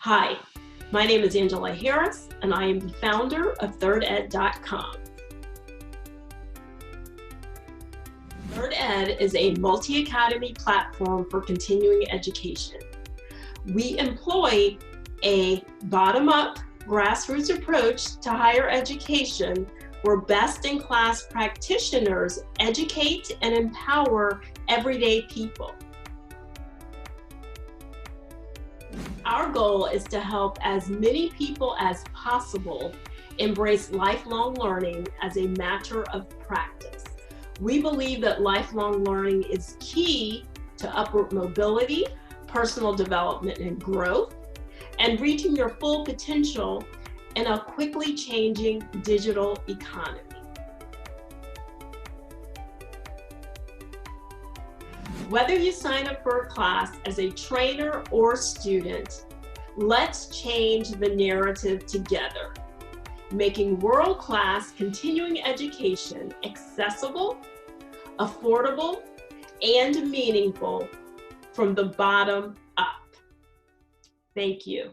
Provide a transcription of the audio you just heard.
Hi, my name is Angela Harris, and I am the founder of ThirdEd.com. ThirdEd is a multi-academy platform for continuing education. We employ a bottom-up, grassroots approach to higher education where best-in-class practitioners educate and empower everyday people. Our goal is to help as many people as possible embrace lifelong learning as a matter of practice. We believe that lifelong learning is key to upward mobility, personal development and growth, and reaching your full potential in a quickly changing digital economy. Whether you sign up for a class as a trainer or student, let's change the narrative together, making world-class continuing education accessible, affordable, and meaningful from the bottom up. Thank you.